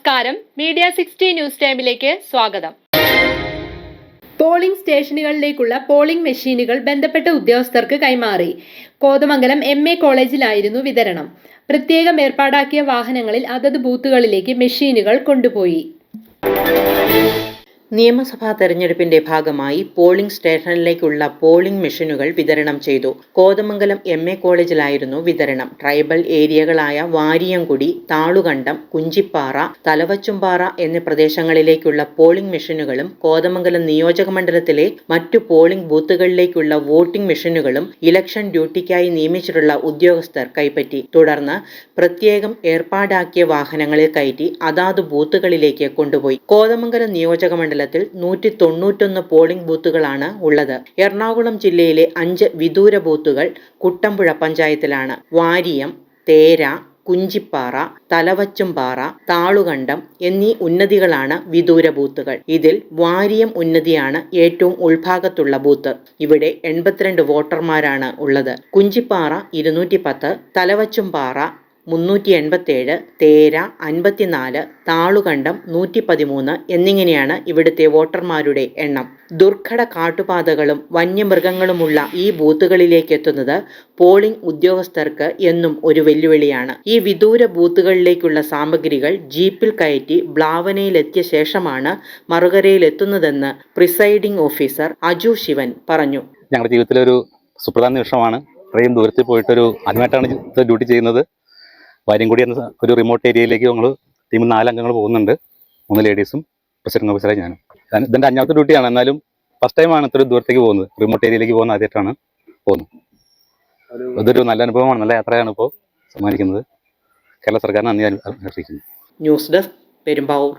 നമസ്കാരം, media 60 news ടൈമിലേക്ക് സ്വാഗതം. പോളിംഗ് സ്റ്റേഷനുകളിലേക്കുള്ള പോളിംഗ് മെഷീനുകൾ ബന്ധപ്പെട്ട ഉദ്യോഗസ്ഥർക്ക് കൈമാറി. കോതമംഗലം MA കോളേജിലായിരുന്നു വിതരണം. പ്രത്യേകം ഏർപ്പാടാക്കിയ വാഹനങ്ങളിൽ അതത് ബൂത്തുകളിലേക്ക് മെഷീനുകൾ കൊണ്ടുപോയി. നിയമസഭാ തെരഞ്ഞെടുപ്പിന്റെ ഭാഗമായി പോളിംഗ് സ്റ്റേഷനിലേക്കുള്ള പോളിംഗ് മെഷീനുകൾ വിതരണം ചെയ്തു. കോതമംഗലം MA കോളേജിലായിരുന്നു വിതരണം. ട്രൈബൽ ഏരിയകളായ വാരിയംകുടി, താളുകണ്ടം, കുഞ്ചിപ്പാറ, തലവച്ചുംപാറ എന്നീ പ്രദേശങ്ങളിലേക്കുള്ള പോളിംഗ് മെഷീനുകളും കോതമംഗലം നിയോജകമണ്ഡലത്തിലെ മറ്റു പോളിംഗ് ബൂത്തുകളിലേക്കുള്ള വോട്ടിംഗ് മെഷീനുകളും ഇലക്ഷൻ ഡ്യൂട്ടിക്കായി നിയമിച്ചിട്ടുള്ള ഉദ്യോഗസ്ഥർ കൈപ്പറ്റി. തുടർന്ന് പ്രത്യേകം ഏർപ്പാടാക്കിയ വാഹനങ്ങളിൽ കയറ്റി അതാത് ബൂത്തുകളിലേക്ക് കൊണ്ടുപോയി. കോതമംഗലം നിയോജകമണ്ഡലത്തിൽ 191 പോളിംഗ് ബൂത്തുകളാണ് ഉള്ളത്. എറണാകുളം ജില്ലയിലെ 5 വിദൂര ബൂത്തുകൾ കുട്ടമ്പുഴ പഞ്ചായത്തിലാണ്. വാരിയം, തേര, കുഞ്ചിപ്പാറ, തലവച്ചുംപാറ, താളുകണ്ടം എന്നീ ഉന്നതികളാണ് വിദൂര ബൂത്തുകൾ. ഇതിൽ വാരിയം ഉന്നതിയാണ് ഏറ്റവും ഉൾഭാഗത്തുള്ള ബൂത്ത്. ഇവിടെ 82 വോട്ടർമാരാണ് ഉള്ളത്. കുഞ്ചിപ്പാറ 210, തലവച്ചുംപാറ 387, തേര 54, താളുകണ്ടം 113 എന്നിങ്ങനെയാണ് ഇവിടുത്തെ വോട്ടർമാരുടെ എണ്ണം. ദുർഘട കാട്ടുപാതകളും വന്യമൃഗങ്ങളുമുള്ള ഈ ബൂത്തുകളിലേക്ക് എത്തുന്നത് പോളിംഗ് ഉദ്യോഗസ്ഥർക്ക് എന്നും ഒരു വെല്ലുവിളിയാണ്. ഈ വിദൂര ബൂത്തുകളിലേക്കുള്ള സാമഗ്രികൾ ജീപ്പിൽ കയറ്റി ബ്ലാവനയിലെത്തിയ ശേഷമാണ് മറുകരയിലെത്തുന്നതെന്ന് പ്രിസൈഡിംഗ് ഓഫീസർ അജു ശിവൻ പറഞ്ഞു. ഞങ്ങളുടെ ജീവിതത്തിലെ ഒരു സുപ്രധാന നിമിഷമാണ്. ഇത്രയും ദൂരത്തിൽ പോയിട്ടൊരു ആദ്യമായിട്ടാണ് ഡ്യൂട്ടി ചെയ്യുന്നത്. വാര്യംകുടി എന്ന ഒരു റിമോട്ട് ഏരിയയിലേക്ക് ഞങ്ങൾ ടീമിൽ 4 അംഗങ്ങൾ പോകുന്നുണ്ട്. 3 ലേഡീസും പ്രസിഡന്റ് ഓഫീസറായി ഞാനും. ഇതെൻ്റെ 5ാമത്തെ ഡ്യൂട്ടിയാണ്. എന്നാലും ഫസ്റ്റ് ടൈമാണ് ഇത്ര ദൂരത്തേക്ക് പോകുന്നത്. റിമോട്ട് ഏരിയയിലേക്ക് പോകുന്ന ആദ്യമായിട്ടാണ് പോകുന്നത്. അതൊരു നല്ല അനുഭവമാണ്, നല്ല യാത്രയാണ് ഇപ്പോൾ സമ്മാനിക്കുന്നത്. കേരള സർക്കാരിന് നന്ദി അറിയിക്കുന്നു. News desk, Perumbavoor.